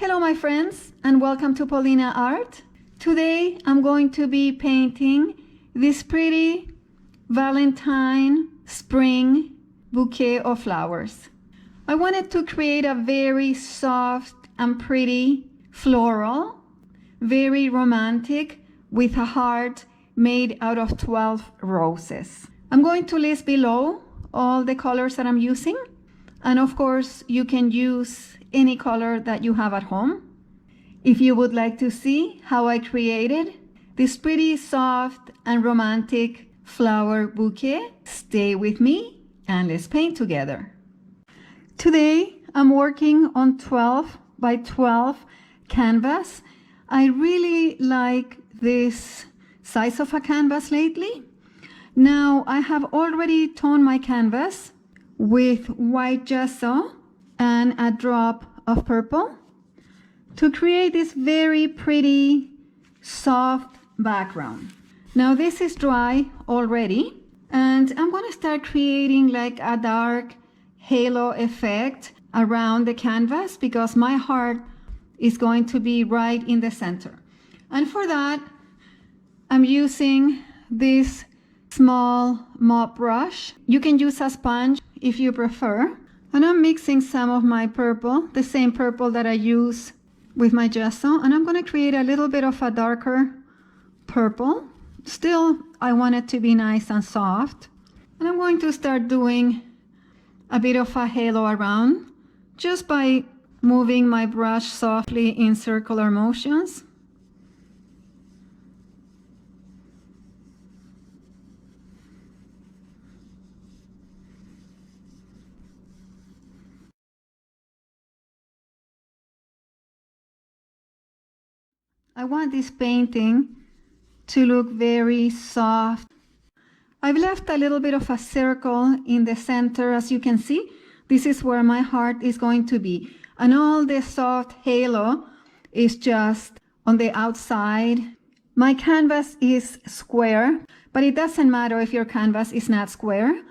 Hello my friends, and welcome to Paulina Art. Today I'm going to be painting this pretty Valentine spring bouquet of flowers. I wanted to create a very soft and pretty floral, very romantic, with a heart made out of 12 roses. I'm going to list below all the colors that I'm using, and of course you can use any color that you have at home. If you would like to see how I created this pretty soft and romantic flower bouquet, stay with me and let's paint together. Today I'm working on 12 by 12 canvas. I really like this size of a canvas lately. Now I have already toned my canvas with white gesso and a drop of purple to create this very pretty soft background. Now this is dry already, and I'm going to start creating like a dark halo effect around the canvas because my heart is going to be right in the center. And for that I'm using this small mop brush. You can use a sponge if you prefer. And I'm mixing some of my purple, the same purple that I use with my gesso, and I'm going to create a little bit of a darker purple. Still, I want it to be nice and soft. And I'm going to start doing a bit of a halo around just by moving my brush softly in circular motions. I want this painting to look very soft. I've left a little bit of a circle in the center, as you can see. This is where my heart is going to be. And all the soft halo is just on the outside. My canvas is square, but it doesn't matter if your canvas is not square.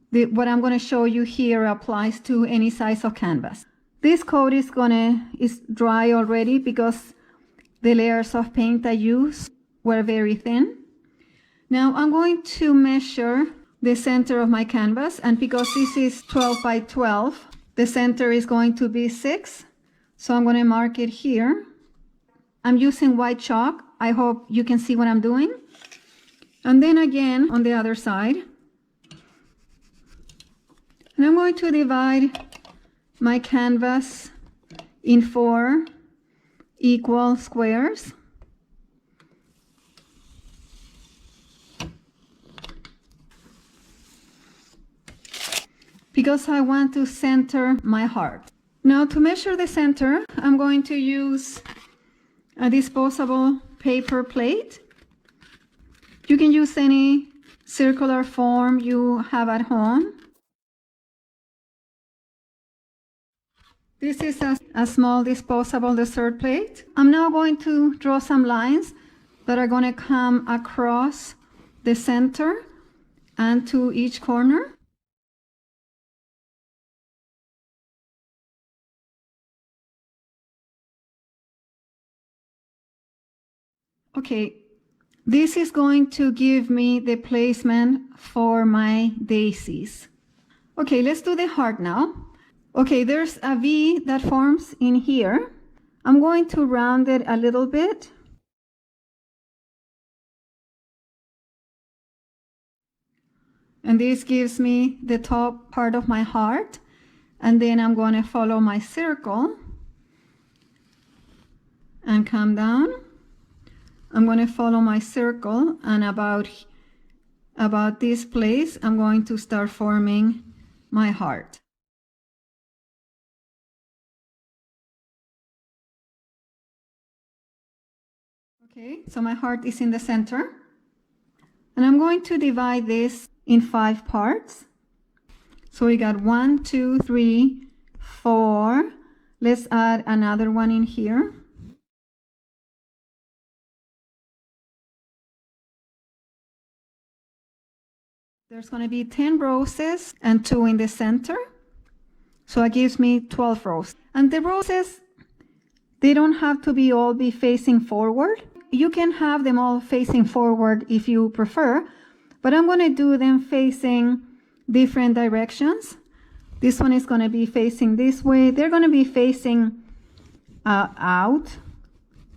What I'm going to show you here applies to any size of canvas. This coat is dry already because the layers of paint I used were very thin. Now I'm going to measure the center of my canvas, and because this is 12 by 12, the center is going to be 6. So I'm going to mark it here. I'm using white chalk. I hope you can see what I'm doing. And then again on the other side. And I'm going to divide my canvas in 4 equal squares. Because I want to center my heart. Now to measure the center, I'm going to use a disposable paper plate. You can use any circular form you have at home. This is a small disposable dessert plate. I'm now going to draw some lines that are going to come across the center and to each corner. Okay, this is going to give me the placement for my daisies. Okay, let's do the heart now. Okay, there's a V that forms in here. I'm going to round it a little bit. And this gives me the top part of my heart. And then I'm going to follow my circle and come down. I'm going to follow my circle, and about this place, I'm going to start forming my heart. Okay, so my heart is in the center, and I'm going to divide this in 5 parts. So we got 1, 2, 3, 4. Let's add another one in here. There's going to be 10 roses and 2 in the center. So it gives me 12 roses. And the roses They don't have to be facing forward. You can have them all facing forward if you prefer, but I'm going to do them facing different directions. This one is going to be facing this way. They're going to be facing out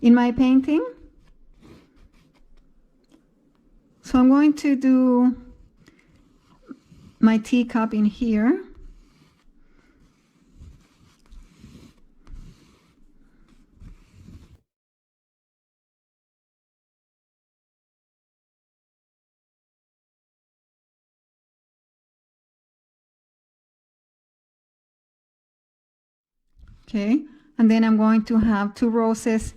in my painting. So I'm going to do my teacup in here. Okay, and then I'm going to have 2 roses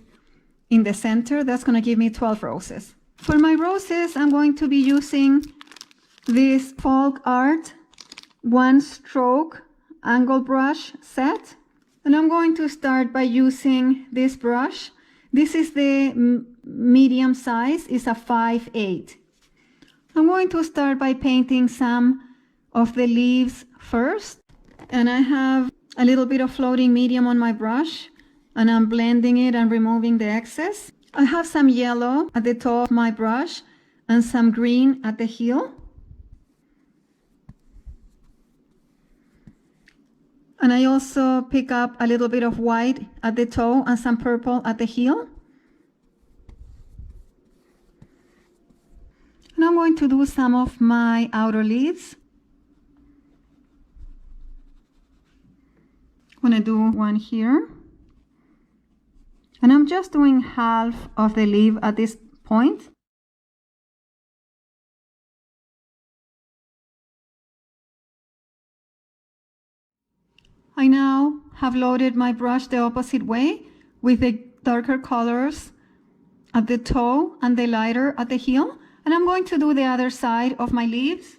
in the center. That's going to give me 12 roses. For my roses, I'm going to be using this folk art 1-stroke angle brush set. And I'm going to start by using this brush. This is the medium size, it's a 5/8. I'm going to start by painting some of the leaves first. And I have a little bit of floating medium on my brush, and I'm blending it and removing the excess. I have some yellow at the top of my brush and some green at the heel. And I also pick up a little bit of white at the toe and some purple at the heel. And I'm going to do some of my outer leaves. I'm going to do one here. And I'm just doing half of the leaf at this point. I now have loaded my brush the opposite way with the darker colors at the toe and the lighter at the heel. And I'm going to do the other side of my leaves.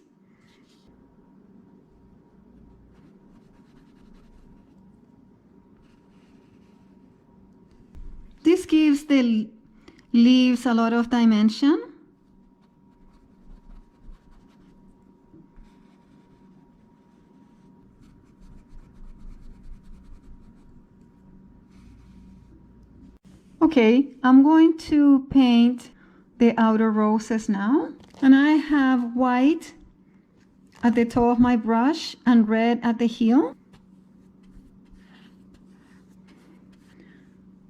This gives the leaves a lot of dimension. Okay, I'm going to paint the outer roses now. And I have white at the toe of my brush and red at the heel.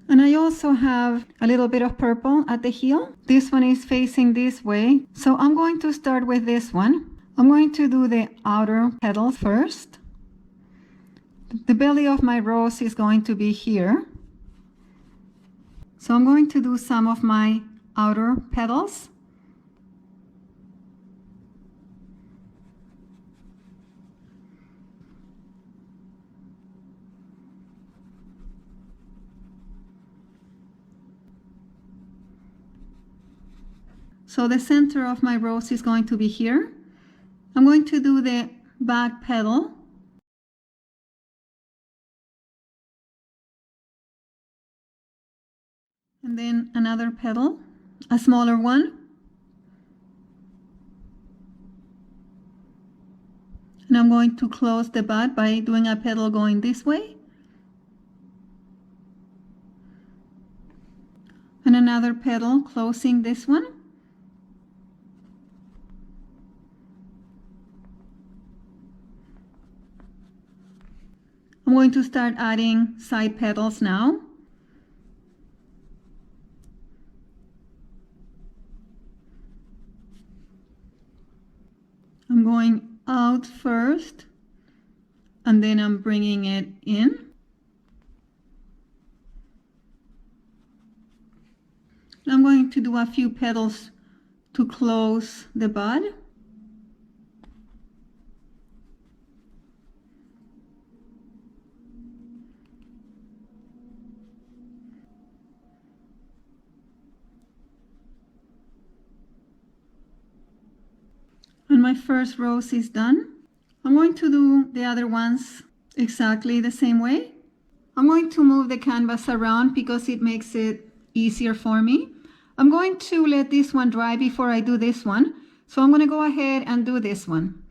And I also have a little bit of purple at the heel. This one is facing this way. So I'm going to start with this one. I'm going to do the outer petals first. The belly of my rose is going to be here. So I'm going to do some of my outer petals. So the center of my rose is going to be here. I'm going to do the back petal. And then another petal, a smaller one. And I'm going to close the bud by doing a petal going this way. And another petal closing this one. I'm going to start adding side petals now. I'm going out first, and then I'm bringing it in. I'm going to do a few petals to close the bud. And my first rose is done. I'm going to do the other ones exactly the same way. I'm going to move the canvas around because it makes it easier for me. I'm going to let this one dry before I do this one. So I'm going to go ahead and do this one.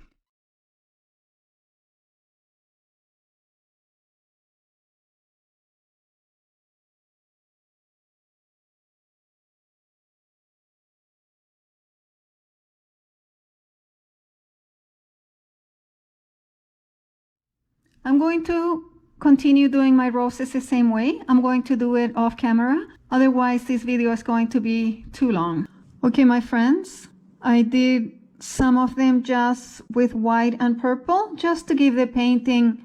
I'm going to continue doing my roses the same way. I'm going to do it off camera. Otherwise, this video is going to be too long. Okay, my friends, I did some of them just with white and purple, just to give the painting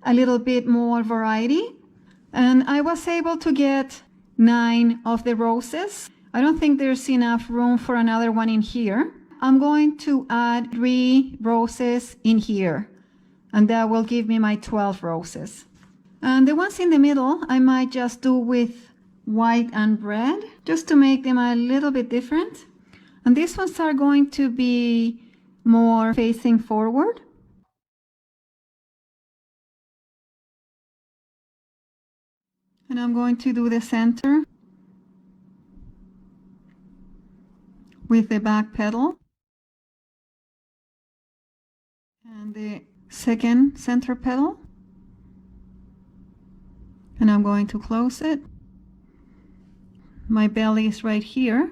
a little bit more variety. And I was able to get 9 of the roses. I don't think there's enough room for another one in here. I'm going to add 3 roses in here, and that will give me my 12 roses. And the ones in the middle, I might just do with white and red, just to make them a little bit different. And these ones are going to be more facing forward. And I'm going to do the center with the back petal. And the second center petal. And I'm going to close it. My belly is right here.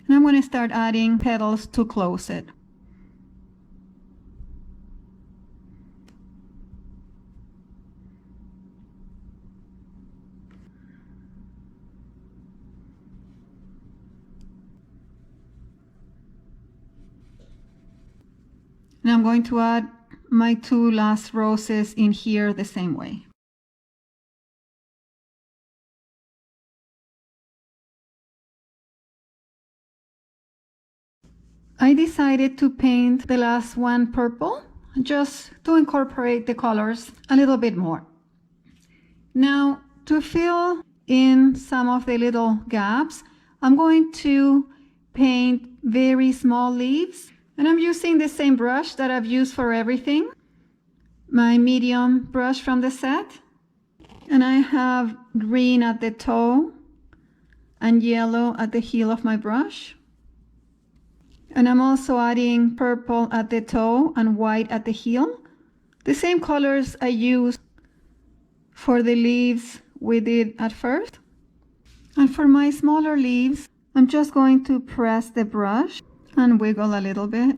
And I'm going to start adding petals to close it. And I'm going to add my 2 last roses in here the same way. I decided to paint the last one purple, just to incorporate the colors a little bit more. Now, to fill in some of the little gaps, I'm going to paint very small leaves. And I'm using the same brush that I've used for everything, my medium brush from the set. And I have green at the toe and yellow at the heel of my brush. And I'm also adding purple at the toe and white at the heel. The same colors I used for the leaves we did at first. And for my smaller leaves, I'm just going to press the brush and wiggle a little bit.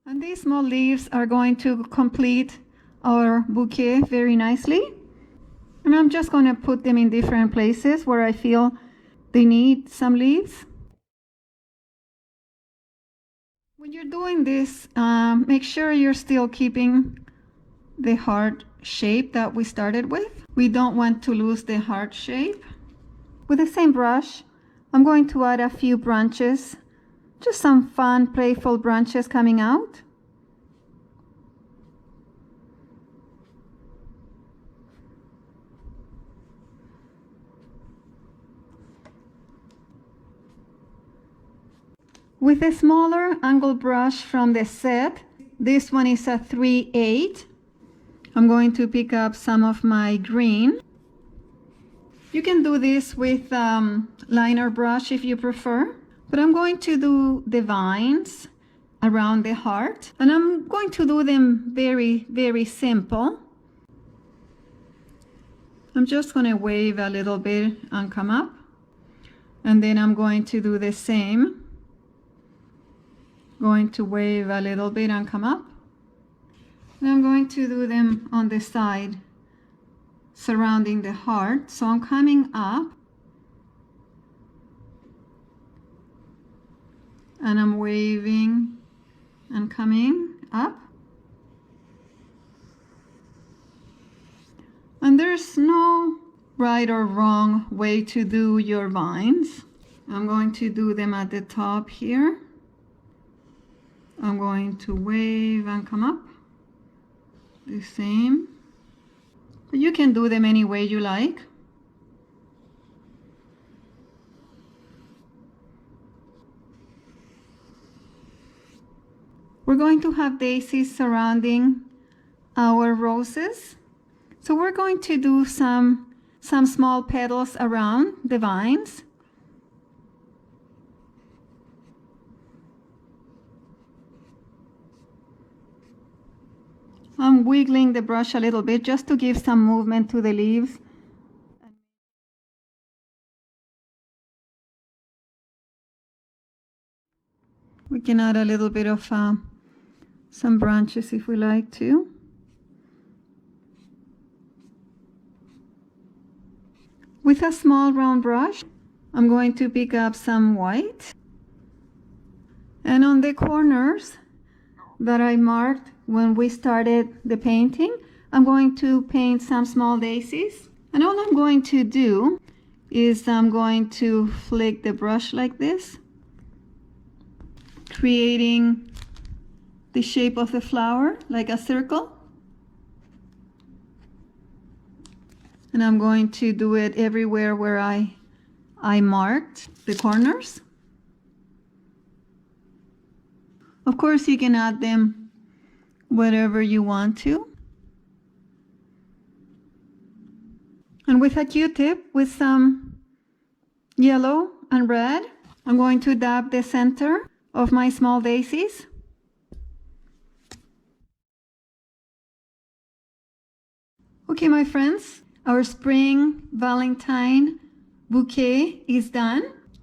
And these small leaves are going to complete our bouquet very nicely. And I'm just going to put them in different places where I feel they need some leaves. When you're doing this, make sure you're still keeping the heart shape that we started with. We don't want to lose the heart shape. With the same brush, I'm going to add a few branches, just some fun, playful branches coming out. With a smaller angle brush from the set, this one is a 3/8. I'm going to pick up some of my green. You can do this with liner brush if you prefer, but I'm going to do the vines around the heart, and I'm going to do them very, very simple. I'm just going to wave a little bit and come up, and then I'm going to do the same. Going to wave a little bit and come up. And I'm going to do them on the side surrounding the heart. So I'm coming up and I'm waving and coming up. And there's no right or wrong way to do your vines. I'm going to do them at the top here. I'm going to wave and come up, the same. But you can do them any way you like. We're going to have daisies surrounding our roses. So we're going to do some small petals around the vines. I'm wiggling the brush a little bit just to give some movement to the leaves. We can add a little bit of some branches if we like to. With a small round brush, I'm going to pick up some white. And on the corners that I marked when we started the painting, I'm going to paint some small daisies. And all I'm going to do is I'm going to flick the brush like this, creating the shape of the flower like a circle. And I'm going to do it everywhere where I marked the corners. Of course, you can add them wherever you want to. And with a Q-tip with some yellow and red, I'm going to dab the center of my small daisies. Okay, my friends, our spring Valentine bouquet is done.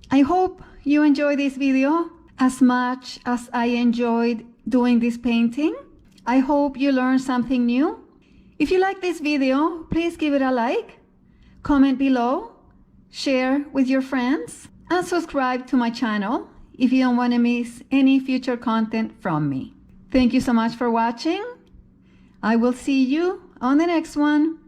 I hope you enjoy this video as much as I enjoyed doing this painting. I hope you learned something new. If you like this video, please give it a like, comment below, share with your friends, and subscribe to my channel if you don't want to miss any future content from me. Thank you so much for watching. I will see you on the next one.